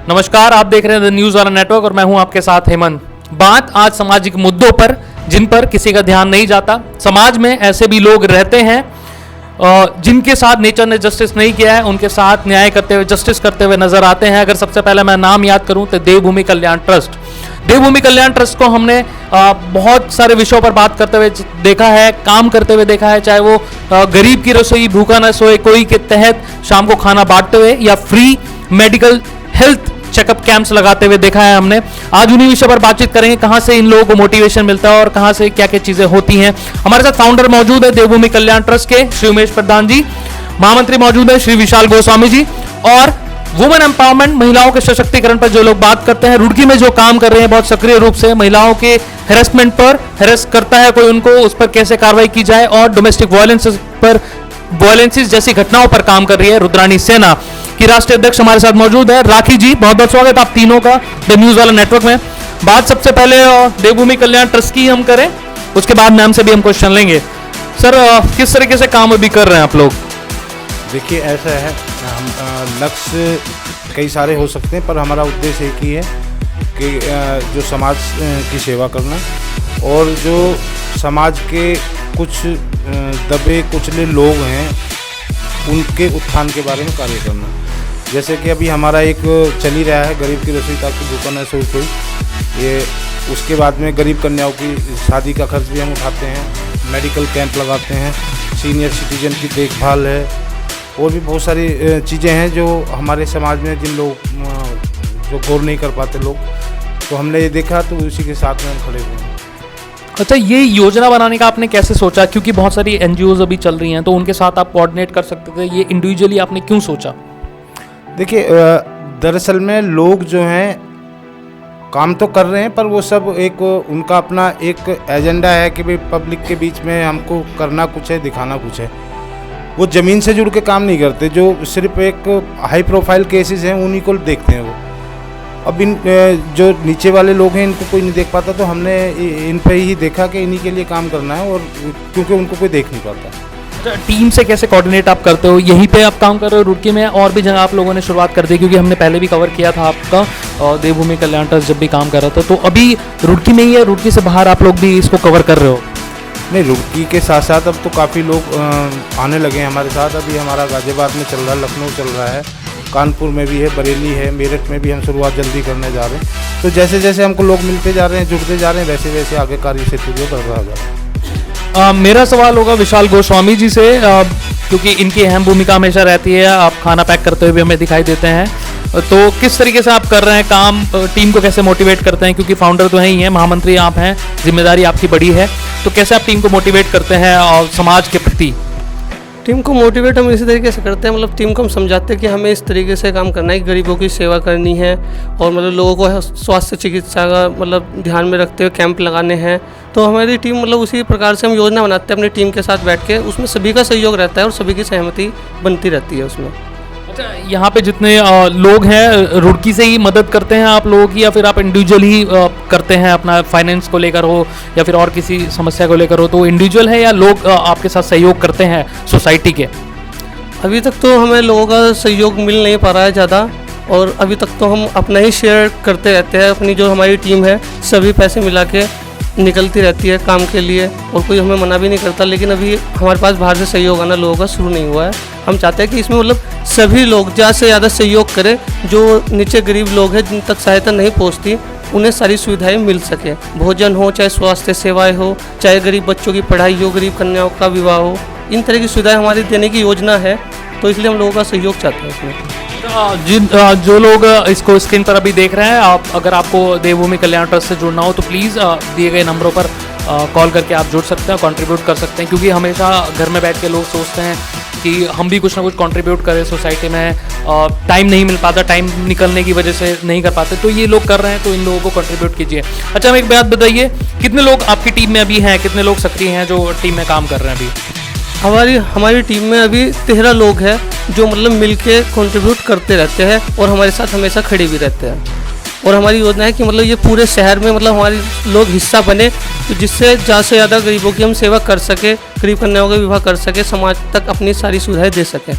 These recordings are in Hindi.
नमस्कार, आप देख रहे हैं द न्यूज वाला नेटवर्क और मैं हूं आपके साथ हेमंत। बात आज सामाजिक मुद्दों पर जिन पर किसी का ध्यान नहीं जाता। समाज में ऐसे भी लोग रहते हैं जिनके साथ नेचर ने जस्टिस नहीं किया है, उनके साथ न्याय करते हुए जस्टिस करते हुए नजर आते हैं। अगर सबसे पहले मैं नाम याद करूं तो देवभूमि कल्याण ट्रस्ट। देवभूमि कल्याण ट्रस्ट को हमने बहुत सारे विषयों पर बात करते हुए देखा है, काम करते हुए देखा है, चाहे वो गरीब की रसोई भूखा न सोए कोई के तहत शाम को खाना बांटते हुए या free medical health checkup camps लगाते हुए देखा है हमने। आज उन्हीं विषय पर बातचीत करेंगे, कहां से इन लोगों को मोटिवेशन मिलता है और कहां से क्या क्या चीजें होती हैं। हमारे साथ फाउंडर मौजूद है देवभूमि कल्याण ट्रस्ट के श्री उमेश प्रधान जी, महामंत्री मौजूद है श्री विशाल गोस्वामी जी, और वुमेन एम्पावरमेंट महिलाओं के सशक्तिकरण पर जो लोग बात करते हैं, रुड़की में जो काम कर रहे हैं बहुत सक्रिय रूप से महिलाओं के हेरेसमेंट पर, हेरेस करता है कोई उनको, उस पर कैसे कार्रवाई की जाए, और डोमेस्टिक वायलेंसेस जैसी घटनाओं पर काम कर रही है रुद्राणी सेना की राष्ट्रीय अध्यक्ष हमारे साथ मौजूद है। राखी जी, बहुत बहुत स्वागत आप तीनों का द न्यूज वाला नेटवर्क में। बात सबसे पहले देवभूमि कल्याण ट्रस्ट की हम करें, उसके बाद मैम से भी हम क्वेश्चन लेंगे। सर, किस तरीके से काम अभी कर रहे हैं आप लोग? देखिए, ऐसा है, हम लक्ष्य कई सारे हो सकते हैं पर हमारा उद्देश्य एक ही है कि जो समाज की सेवा करना और जो समाज के कुछ दबे कुचले लोग हैं उनके उत्थान के बारे में कार्य करना। जैसे कि अभी हमारा एक चल ही रहा है, गरीब की रसोई ताकि भूखा न सोए कोई, ये उसके बाद में गरीब कन्याओं की शादी का खर्च भी हम उठाते हैं, मेडिकल कैंप लगाते हैं, सीनियर सिटीजन की देखभाल है, और भी बहुत सारी चीज़ें हैं जो हमारे समाज में जिन लोग जो गौर नहीं कर पाते लोग, तो हमने ये देखा तो उसी के साथ में हम खड़े हुए हैं। अच्छा, ये योजना बनाने का आपने कैसे सोचा? क्योंकि बहुत सारी एनजीओज अभी चल रही हैं तो उनके साथ आप कोऑर्डिनेट कर सकते थे, ये इंडिविजुअली आपने क्यों सोचा? देखिए, दरअसल में लोग जो हैं काम तो कर रहे हैं पर वो सब एक उनका अपना एक एजेंडा है कि भाई पब्लिक के बीच में हमको करना कुछ है, दिखाना कुछ है। वो ज़मीन से जुड़ के काम नहीं करते, जो सिर्फ एक हाई प्रोफाइल केसेस हैं उन्हीं को देखते हैं वो। अब इन जो नीचे वाले लोग हैं इनको कोई नहीं देख पाता, तो हमने इन पे ही देखा कि इन्हीं के लिए काम करना है, और क्योंकि उनको कोई देख नहीं पाता। टीम से कैसे कोऑर्डिनेट आप करते हो? यहीं पे आप काम कर रहे हो रुड़की में, और भी जगह आप लोगों ने शुरुआत कर दी? क्योंकि हमने पहले भी कवर किया था आपका देवभूमि कल्याण ट्रस्ट जब भी काम कर रहा था, तो अभी रुड़की में ही है, रुड़की से बाहर आप लोग भी इसको कवर कर रहे हो? नहीं, रुड़की के साथ साथ अब तो काफ़ी लोग आने लगे हैं हमारे साथ। अभी हमारा गाजियाबाद में चल रहा है, लखनऊ चल रहा है, कानपुर में भी है, बरेली है, मेरठ में भी हम शुरुआत जल्दी करने जा रहे हैं। तो जैसे जैसे हमको लोग मिलते जा रहे हैं, जुड़ते जा रहे हैं, वैसे वैसे आगे कार्य क्षेत्र जो बढ़ रहा है। मेरा सवाल होगा विशाल गोस्वामी जी से, क्योंकि इनकी अहम भूमिका हमेशा रहती है, आप खाना पैक करते हुए भी हमें दिखाई देते हैं, तो किस तरीके से आप कर रहे हैं काम, टीम को कैसे मोटिवेट करते हैं? क्योंकि फाउंडर तो हैं ही हैं, महामंत्री आप हैं, जिम्मेदारी आपकी बड़ी है, तो कैसे आप टीम को मोटिवेट करते हैं और समाज के प्रति? टीम को मोटिवेट हम इसी तरीके से करते हैं, मतलब टीम को हम समझाते हैं कि हमें इस तरीके से काम करना है कि गरीबों की सेवा करनी है, और मतलब लोगों को स्वास्थ्य चिकित्सा का मतलब ध्यान में रखते हुए कैंप लगाने हैं। तो हमारी टीम मतलब उसी प्रकार से हम योजना बनाते हैं अपनी टीम के साथ बैठ के, उसमें सभी का सहयोग रहता है और सभी की सहमति बनती रहती है उसमें। अच्छा, यहाँ पे जितने लोग हैं रुड़की से ही मदद करते हैं आप लोगों की, या फिर आप इंडिविजुअली करते हैं, अपना फाइनेंस को लेकर हो या फिर और किसी समस्या को लेकर हो, तो इंडिविजुअल है या लोग आपके साथ सहयोग करते हैं सोसाइटी के? अभी तक तो हमें लोगों का सहयोग मिल नहीं पा रहा है ज़्यादा, और अभी तक तो हम अपना ही शेयर करते रहते हैं। अपनी जो हमारी टीम है सभी पैसे मिला के निकलती रहती है काम के लिए, और कोई हमें मना भी नहीं करता। लेकिन अभी हमारे पास बाहर से सहयोग आना लोगों का शुरू नहीं हुआ है। हम चाहते हैं कि इसमें मतलब सभी लोग ज़्यादा से ज़्यादा सहयोग करें, जो नीचे गरीब लोग हैं जिन तक सहायता नहीं पहुंचती, उन्हें सारी सुविधाएं मिल सके, भोजन हो, चाहे स्वास्थ्य सेवाएं हो, चाहे गरीब बच्चों की पढ़ाई हो, गरीब कन्याओं का विवाह हो, इन तरह की सुविधाएं हमारी देने की योजना है, तो इसलिए हम लोगों का सहयोग चाहते हैं इसमें। जो लोग इसको स्क्रीन पर अभी देख रहे हैं, आप अगर आपको देवभूमि कल्याण ट्रस्ट से जुड़ना हो तो प्लीज़ दिए गए नंबरों पर कॉल करके आप जुड़ सकते हैं, कंट्रीब्यूट कर सकते हैं। क्योंकि हमेशा घर में बैठ के लोग सोचते हैं कि हम भी कुछ ना कुछ कंट्रीब्यूट करें सोसाइटी में, टाइम नहीं मिल पाता, टाइम निकलने की वजह से नहीं कर पाते, तो ये लोग कर रहे हैं, तो इन लोगों को कंट्रीब्यूट कीजिए। अच्छा, हमें एक बात बताइए, कितने लोग आपकी टीम में अभी हैं, कितने लोग सक्रिय हैं जो टीम में काम कर रहे हैं अभी? हमारी टीम में अभी 13 लोग हैं जो मतलब मिलके कंट्रीब्यूट करते रहते हैं और हमारे साथ हमेशा खड़े भी रहते हैं। और हमारी योजना है कि मतलब ये पूरे शहर में मतलब हमारे लोग हिस्सा बने, तो जिससे ज़्यादा से ज़्यादा गरीबों की हम सेवा कर सके, गरीब कन्याओं का विवाह कर सके, समाज तक अपनी सारी सुविधाएं दे सकें।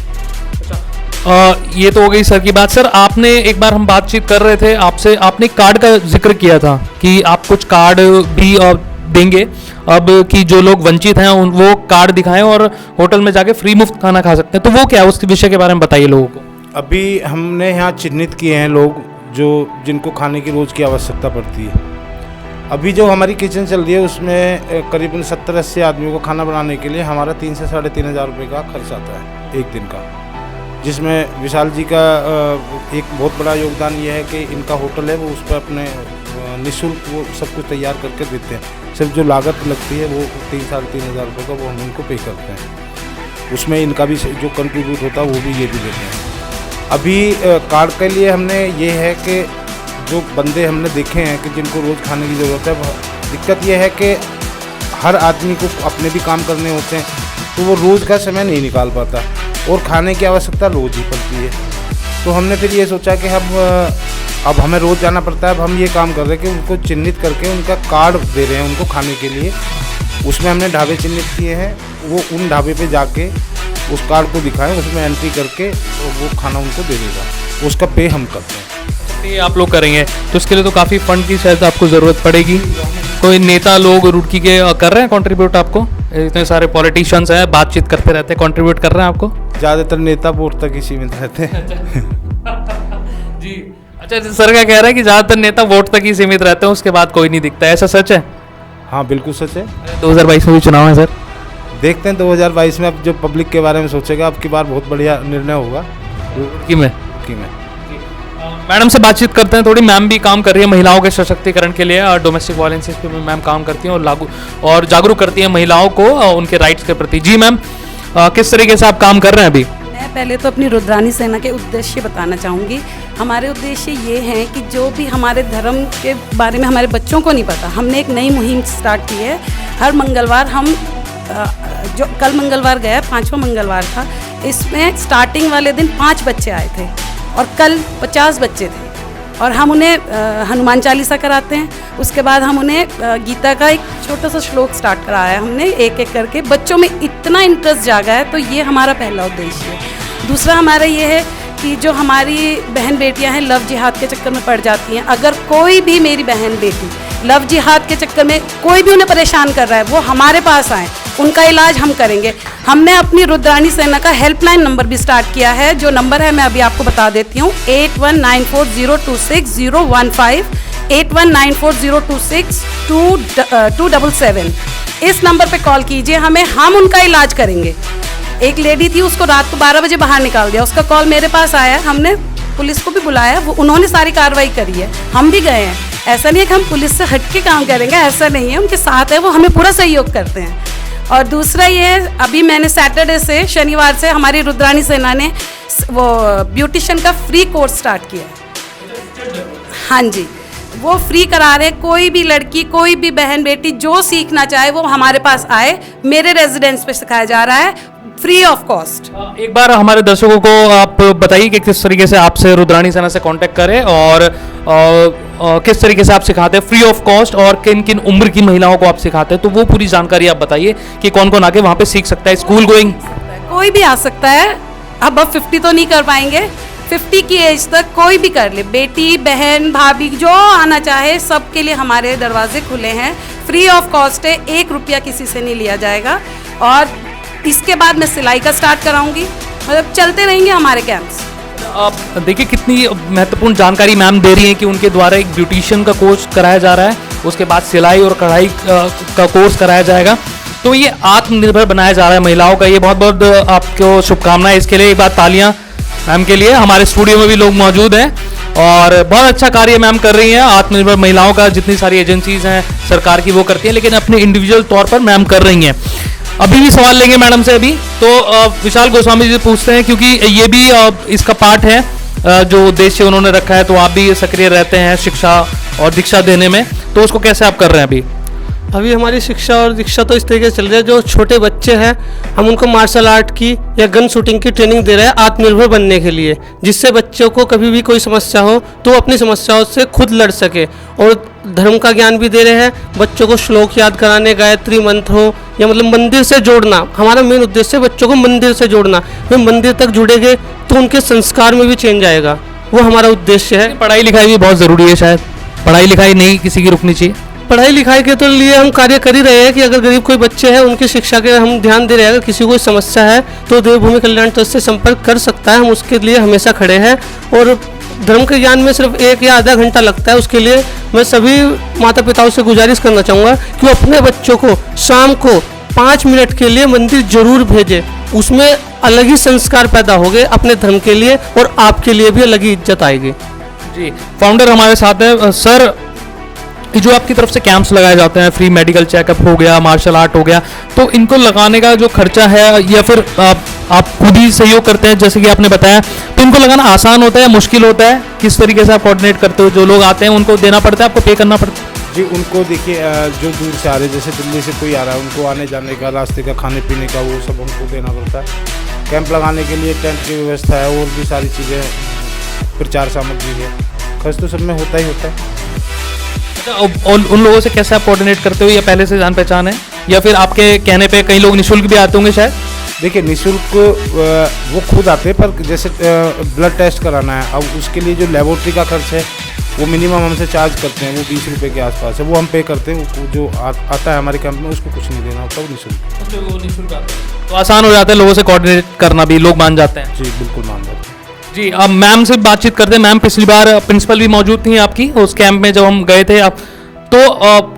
ये तो हो गई सर की बात। सर आपने एक बार हम बातचीत कर रहे थे आपसे, आपने कार्ड का जिक्र किया था कि आप कुछ कार्ड भी देंगे अब कि जो लोग वंचित हैं वो कार्ड दिखाएं और होटल में जाके फ्री मुफ्त खाना खा सकते हैं, तो वो क्या है, उस विषय के बारे में बताइए लोगों को। अभी हमने यहाँ चिन्हित किए हैं लोग जिनको खाने की रोज़ की आवश्यकता पड़ती है। अभी जो हमारी किचन चल रही है उसमें करीबन 70-80 आदमियों को खाना बनाने के लिए हमारा 3 से 3,500 रुपये का खर्च आता है एक दिन का, जिसमें विशाल जी का एक बहुत बड़ा योगदान ये है कि इनका होटल है वो उस पर अपने निःशुल्क वो सब कुछ तैयार करके देते हैं। सिर्फ जो लागत लगती है वो 3-3,500 रुपये का वो हम इनको पे करते हैं, उसमें इनका भी जो कंट्रीब्यूट होता है वो भी ये भी देते हैं। अभी कार्ड के लिए हमने ये है कि जो बंदे हमने देखे हैं कि जिनको रोज़ खाने की ज़रूरत है, दिक्कत ये है कि हर आदमी को अपने भी काम करने होते हैं तो वो रोज़ का समय नहीं निकाल पाता और खाने की आवश्यकता रोज़ ही पड़ती है। तो हमने फिर ये सोचा कि अब हमें रोज़ जाना पड़ता है। अब हम ये काम कर रहे हैं कि उनको चिन्हित करके उनका कार्ड दे रहे हैं उनको खाने के लिए। उसमें हमने ढाबे चिन्हित किए हैं, वो उन ढाबे पे जाके उस कार्ड को दिखाएं, उसमें एंट्री करके वो खाना उनको दे देगा, उसका पे हम करते हैं। ये आप लोग करेंगे तो इसके लिए तो काफ़ी फंड की शायद आपको ज़रूरत पड़ेगी। कोई नेता लोग रुड़की के कर रहे हैं कंट्रीब्यूट आपको? इतने सारे पॉलिटिशियंस हैं, बातचीत करते रहते हैं, कंट्रीब्यूट कर रहे हैं आपको? ज़्यादातर नेता वोट तक ही सीमित रहते हैं। जी अच्छा, सर क्या कह रहे हैं कि ज़्यादातर नेता वोट तक ही सीमित रहते हैं, उसके बाद कोई नहीं दिखता, ऐसा सच है? हाँ बिल्कुल सच है। 2022 में भी चुनाव है सर, देखते हैं 2022 में अब जो पब्लिक के बारे में सोचेगा अब की बार बहुत बढ़िया निर्णय होगा कि मैं मैडम से बातचीत करते हैं थोड़ी। मैम भी काम कर रही है महिलाओं के सशक्तिकरण के लिए, डोमेस्टिक वायलेंस पे मैम काम करती हैं और जागरूक करती हैं महिलाओं को उनके राइट्स के प्रति। जी मैम, किस तरीके से आप काम कर रहे हैं अभी? मैं पहले तो अपनी रुद्रानी सेना के उद्देश्य बताना चाहूँगी। हमारे उद्देश्य ये हैं कि जो भी हमारे धर्म के बारे में हमारे बच्चों को नहीं पता, हमने एक नई मुहिम स्टार्ट की है। हर मंगलवार हम जो कल मंगलवार गया 5वां मंगलवार था, इसमें स्टार्टिंग वाले दिन 5 बच्चे आए थे और कल 50 बच्चे थे और हम उन्हें हनुमान चालीसा कराते हैं। उसके बाद हम उन्हें गीता का एक छोटा सा श्लोक स्टार्ट कराया है हमने, एक एक करके। बच्चों में इतना इंटरेस्ट जागा है, तो ये हमारा पहला उद्देश्य है। दूसरा हमारा ये है कि जो हमारी बहन बेटियां हैं लव जिहाद के चक्कर में पड़ जाती हैं, अगर कोई भी मेरी बहन बेटी लव जिहाद के चक्कर में कोई भी उन्हें परेशान कर रहा है, वो हमारे पास आए, उनका इलाज हम करेंगे। हमने अपनी रुद्रानी सेना का हेल्पलाइन नंबर भी स्टार्ट किया है, जो नंबर है मैं अभी आपको बता देती हूँ, 8194026015, 8194026277। इस नंबर पे कॉल कीजिए हमें, हम उनका इलाज करेंगे। एक लेडी थी, उसको रात को 12 बजे बाहर निकाल दिया, उसका कॉल मेरे पास आया, हमने पुलिस को भी बुलाया, वो उन्होंने सारी कार्रवाई करी है, हम भी गए हैं। ऐसा नहीं है कि हम पुलिस से हट के काम करेंगे, ऐसा नहीं है, उनके साथ है, वो हमें पूरा सहयोग करते हैं। और दूसरा ये है, अभी मैंने सैटरडे से शनिवार से हमारी रुद्रानी सेना ने वो ब्यूटिशियन का फ्री कोर्स स्टार्ट किया है। हाँ जी, वो फ्री करा रहे, कोई भी लड़की कोई भी बहन बेटी जो सीखना चाहे वो हमारे पास आए, मेरे रेजिडेंस पे सिखाया जा रहा है फ्री ऑफ कॉस्ट। एक बार हमारे दर्शकों को आप बताइए कि किस तरीके से आपसे रुद्रानी सेना से कांटेक्ट करें और किस तरीके से आप सिखाते हैं फ्री ऑफ कॉस्ट और किन किन उम्र की महिलाओं को आप सिखाते हैं, तो वो पूरी जानकारी आप बताइए कि कौन कौन आके वहाँ पे सीख सकता है। स्कूल गोइंग कोई भी आ सकता है, अब 50 तो नहीं कर पाएंगे, 50 की एज तक कोई भी कर ले, बेटी बहन भाभी जो आना चाहे सबके लिए हमारे दरवाजे खुले हैं। फ्री ऑफ कॉस्ट है, 1 रुपया किसी से नहीं लिया जाएगा। और इसके बाद मैं सिलाई का स्टार्ट कराऊंगी, मतलब चलते रहेंगे हमारे कैंप्स। आप देखिए कितनी महत्वपूर्ण जानकारी मैम दे रही हैं कि उनके द्वारा एक ब्यूटिशियन का कोर्स कराया जा रहा है, उसके बाद सिलाई और कढ़ाई का कोर्स कराया जाएगा, तो ये आत्मनिर्भर बनाया जा रहा है महिलाओं का। ये बहुत बहुत आपको शुभकामनाएं इसके लिए, एक बार तालियां मैम के लिए। हमारे स्टूडियो में भी लोग मौजूद हैं और बहुत अच्छा कार्य मैम कर रही हैं। आत्मनिर्भर महिलाओं का जितनी सारी एजेंसीज हैं सरकार की वो करती हैं, लेकिन अपने इंडिविजुअल तौर पर मैम कर रही हैं। अभी भी सवाल लेंगे मैडम से अभी, तो विशाल गोस्वामी जी पूछते हैं, क्योंकि ये भी इसका पार्ट है जो उद्देश्य उन्होंने रखा है, तो आप भी सक्रिय रहते हैं शिक्षा और दीक्षा देने में, तो उसको कैसे आप कर रहे हैं अभी? अभी हमारी शिक्षा और दीक्षा तो इस तरीके से चल रही है, जो छोटे बच्चे हैं हम उनको मार्शल आर्ट की या गन शूटिंग की ट्रेनिंग दे रहे हैं आत्मनिर्भर बनने के लिए, जिससे बच्चों को कभी भी कोई समस्या हो तो वो अपनी समस्याओं से खुद लड़ सके। और धर्म का ज्ञान भी दे रहे हैं बच्चों को, श्लोक याद कराने, गायत्री मंत्र हो या मतलब मंदिर से जोड़ना। हमारा मेन उद्देश्य है बच्चों को मंदिर से जोड़ना। वे मंदिर तक जुड़ेंगे तो उनके संस्कार में भी चेंज आएगा, वो हमारा उद्देश्य है। पढ़ाई लिखाई भी बहुत ज़रूरी है, शायद पढ़ाई लिखाई नहीं किसी की रुकनी चाहिए। पढ़ाई लिखाई के तो लिए हम कार्य कर ही रहे हैं कि अगर गरीब कोई बच्चे हैं उनकी शिक्षा के हम ध्यान दे रहे हैं। अगर किसी को कोई समस्या है तो देवभूमि कल्याण ट्रस्ट से संपर्क कर सकता है, हम उसके लिए हमेशा खड़े हैं। और धर्म के ज्ञान में सिर्फ 1 या आधा घंटा लगता है, उसके लिए मैं सभी माता पिताओं से गुजारिश करना चाहूँगा कि वो अपने बच्चों को शाम को 5 मिनट के लिए मंदिर जरूर भेजें। उसमें अलग ही संस्कार पैदा होंगे अपने धर्म के लिए और आपके लिए भी अलग ही इज्जत आएगी। जी, फाउंडर हमारे साथ है। सर, जो आपकी तरफ से कैंप्स लगाए जाते हैं, फ्री मेडिकल चेकअप हो गया, मार्शल आर्ट हो गया, तो इनको लगाने का जो खर्चा है या फिर आप खुद ही सहयोग करते हैं जैसे कि आपने बताया, तो इनको लगाना आसान होता है, मुश्किल होता है? किस तरीके से आप कोऑर्डिनेट करते हो? जो लोग आते हैं उनको देना पड़ता है, आपको पे करना पड़ता है? जी, उनको देखिए जो दूर से आ रहे, जैसे दिल्ली से कोई आ रहा है, उनको आने जाने का, रास्ते का, खाने पीने का, वो सब हमको देना पड़ता है। कैंप लगाने के लिए टेंट की व्यवस्था है और भी सारी चीज़ें, प्रचार सामग्री है, खर्च तो सब में होता ही होता है। और उन लोगों से कैसे आप कोऑर्डिनेट करते हो, या पहले से जान पहचान है, या फिर आपके कहने पे कई लोग निःशुल्क भी आते होंगे शायद? देखिए, निःशुल्क वो खुद आते हैं, पर जैसे ब्लड टेस्ट कराना है, अब उसके लिए जो लेबोरेटरी का खर्च है वो मिनिमम हमसे चार्ज करते हैं, वो 20 रुपये के आसपास है, वो हम पे करते हैं। वो जो आता है हमारे कैंप में उसको कुछ नहीं देना होता, वो निःशुल्क। तो आसान हो जाता है लोगों से कोऑर्डिनेट करना भी, लोग मान जाते हैं। जी बिल्कुल मान जाते हैं। जी, अब मैम से बातचीत करते हैं। मैम, पिछली बार प्रिंसिपल भी मौजूद थी आपकी उस कैंप में जब हम गए थे आप, तो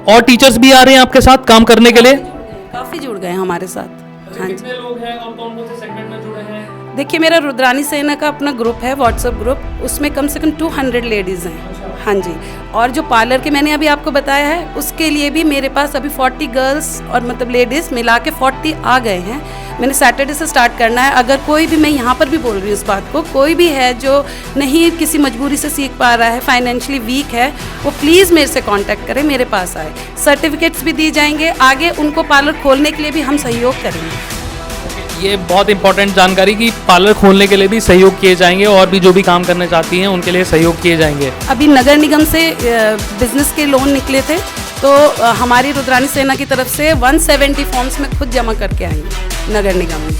और टीचर्स भी आ रहे हैं आपके साथ काम करने के लिए? काफ़ी जुड़ गए हमारे साथ। हाँ जी, कितने लोग हैं और कौन कौन से सेगमेंट में जुड़े हैं? देखिए, मेरा रुद्रानी सेना का अपना ग्रुप है, व्हाट्सएप ग्रुप, उसमें कम से कम 200 लेडीज़ हैं। हाँ जी, और जो पार्लर के मैंने अभी आपको बताया है, उसके लिए भी मेरे पास अभी 40 गर्ल्स और मतलब लेडीज़ मिला के 40 आ गए हैं। मैंने सैटरडे से स्टार्ट करना है। अगर कोई भी, मैं यहाँ पर भी बोल रही हूँ इस बात को, कोई भी है जो नहीं किसी मजबूरी से सीख पा रहा है, फाइनेंशियली वीक है, वो प्लीज़ मेरे से कांटेक्ट करें, मेरे पास आए। सर्टिफिकेट्स भी दी जाएंगे, आगे उनको पार्लर खोलने के लिए भी हम सहयोग करेंगे। ये बहुत इंपॉर्टेंट जानकारी कि पार्लर खोलने के लिए भी सहयोग किए जाएंगे, और भी जो भी काम करना चाहती हैं उनके लिए सहयोग किए जाएंगे। अभी नगर निगम से बिजनेस के लोन निकले थे, तो हमारी रुद्रानी सेना की तरफ से 170 फॉर्म्स में खुद जमा करके आएंगे नगर निगम में,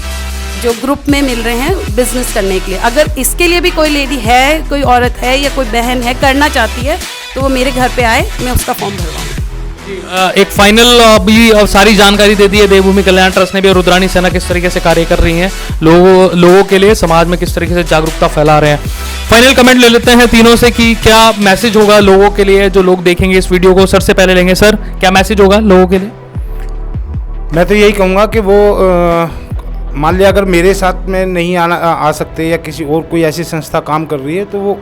जो ग्रुप में मिल रहे हैं बिजनेस करने के लिए। अगर इसके लिए भी कोई लेडी है, कोई औरत है या कोई बहन है करना चाहती है, तो वो मेरे घर पे आए, मैं उसका फॉर्म भरवाऊँ। एक फाइनल भी सारी जानकारी दे दी है देवभूमि कल्याण ट्रस्ट ने भी, और रुद्रानी सेना किस तरीके से कार्य कर रही हैं, लोगों के लिए, समाज में किस तरीके से जागरूकता फैला रहे हैं। फाइनल कमेंट ले लेते हैं तीनों से कि क्या मैसेज होगा लोगों के लिए जो लोग देखेंगे इस वीडियो को। सर से पहले लेंगे। सर, क्या मैसेज होगा लोगों के लिए? मैं तो यही कहूँगा कि वो मान लिया अगर मेरे साथ में नहीं आ सकते या किसी और कोई ऐसी संस्था काम कर रही है, तो वो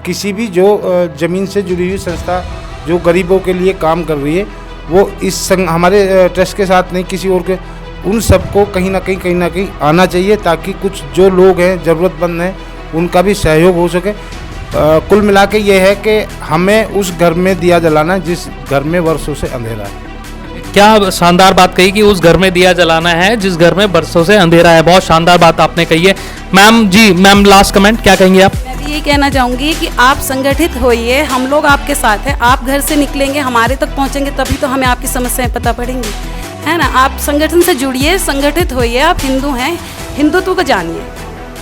किसी भी जो ज़मीन से जुड़ी हुई संस्था जो गरीबों के लिए काम कर रही है, वो इस हमारे ट्रस्ट के साथ नहीं, किसी और के, उन सबको कहीं ना कहीं आना चाहिए, ताकि कुछ जो लोग हैं ज़रूरतमंद हैं उनका भी सहयोग हो सके। कुल मिला के ये है कि हमें उस घर में दिया जलाना जिस घर में वर्षों से अंधेरा है। क्या शानदार बात कही कि उस घर में दिया जलाना है जिस घर में बरसों से अंधेरा है। बहुत शानदार बात आपने कही है। मैम जी, मैम लास्ट कमेंट क्या कहेंगे आप? मैं भी यही कहना चाहूँगी कि आप संगठित होइए, हम लोग आपके साथ हैं। आप घर से निकलेंगे, हमारे तक पहुँचेंगे, तभी तो हमें आपकी समस्याएं पता पड़ेंगी, है ना। आप संगठन से जुड़िए, संगठित होइए। आप हिंदू हैं, हिंदुत्व को जानिए,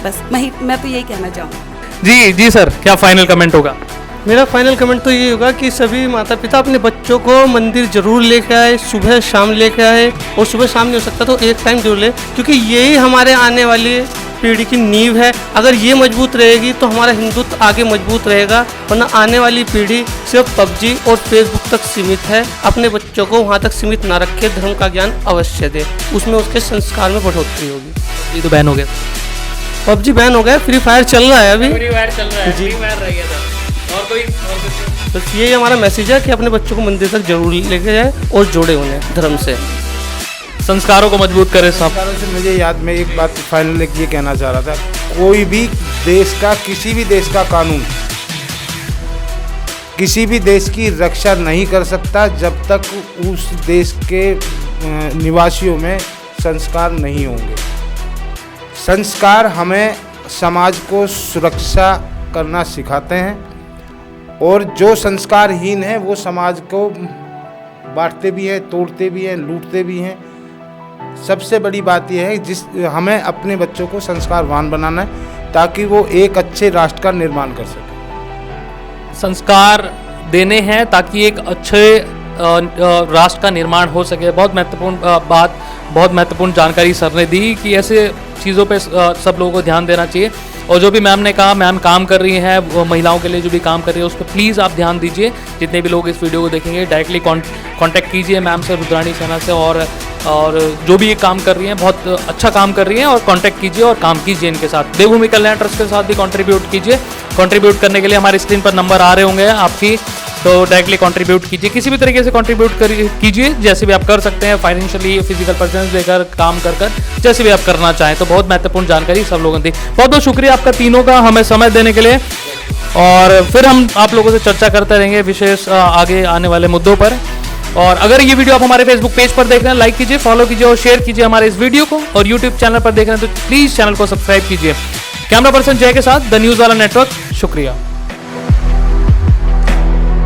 बस मैं तो यही कहना चाहूँगी। जी सर, क्या फाइनल कमेंट होगा? मेरा फाइनल कमेंट तो ये होगा कि सभी माता पिता अपने बच्चों को मंदिर जरूर लेके आए, सुबह शाम लेके आए, और सुबह शाम नहीं हो सकता तो एक टाइम जरूर ले, क्योंकि यही हमारे आने वाली पीढ़ी की नींव है। अगर ये मजबूत रहेगी तो हमारा हिंदुत्व आगे मजबूत रहेगा, वरना आने वाली पीढ़ी सिर्फ पबजी और फेसबुक तक सीमित है। अपने बच्चों को वहाँ तक सीमित ना रखे, धर्म का ज्ञान अवश्य दे, उसमें उसके संस्कार में बढ़ोतरी होगी। ये तो बैन हो गया, पबजी बैन हो गया, फ्री फायर चल रहा है अभी। फ्री फायर चल रहा है, जी। फ्री फायर रह गया था। और कोई बस यही हमारा मैसेज है कि अपने बच्चों को मंदिर तक जरूर लेके जाए और जोड़े उन्हें धर्म से, संस्कारों को मजबूत करे सब। संस्कारों से मुझे याद, मैं एक बात फाइनल ये कहना चाह रहा था, कोई भी देश का, किसी भी देश का कानून किसी भी देश की रक्षा नहीं कर सकता जब तक उस देश के निवासियों में संस्कार नहीं होंगे। संस्कार हमें समाज को सुरक्षा करना सिखाते हैं और जो संस्कारहीन है वो समाज को बांटते भी हैं, तोड़ते भी हैं, लूटते भी हैं। सबसे बड़ी बात यह है हमें अपने बच्चों को संस्कारवान बनाना है ताकि वो एक अच्छे राष्ट्र का निर्माण कर सके। संस्कार देने हैं ताकि एक अच्छे राष्ट्र का निर्माण हो सके। बहुत महत्वपूर्ण बात, बहुत महत्वपूर्ण जानकारी सर ने दी कि ऐसे चीज़ों पे सब लोगों को ध्यान देना चाहिए। और जो भी मैम ने कहा, मैम काम कर रही हैं वो महिलाओं के लिए जो भी काम कर रही है उस पर प्लीज़ आप ध्यान दीजिए। जितने भी लोग इस वीडियो को देखेंगे डायरेक्टली कांटेक्ट कीजिए मैम से, रुद्राणी सेना से। और जो भी ये काम कर रही हैं बहुत अच्छा काम कर रही हैं और कांटेक्ट कीजिए और काम कीजिए इनके साथ। देवभूमि कल्याण ट्रस्ट के साथ भी कंट्रीब्यूट कीजिए। कंट्रीब्यूट करने के लिए हमारी स्क्रीन पर नंबर आ रहे होंगे आपकी, तो डायरेक्टली कंट्रीब्यूट कीजिए। किसी भी तरीके से कंट्रीब्यूट कीजिए, जैसे भी आप कर सकते हैं, फाइनेंशियली, फिजिकल प्रेजेंस देकर, काम कर जैसे भी आप करना चाहें। तो बहुत महत्वपूर्ण जानकारी सब लोगों ने दी। बहुत बहुत शुक्रिया आपका तीनों का हमें समय देने के लिए। और फिर हम आप लोगों से चर्चा करते रहेंगे विशेष आगे आने वाले मुद्दों पर। और अगर ये वीडियो आप हमारे फेसबुक पेज पर देख रहे हैं, लाइक कीजिए, फॉलो कीजिए और शेयर कीजिए हमारे इस वीडियो को। और यूट्यूब चैनल पर देख रहे हैं तो प्लीज़ चैनल को सब्सक्राइब कीजिए। कैमरा पर्सन जय के साथ द न्यूज़ वाला नेटवर्क। शुक्रिया।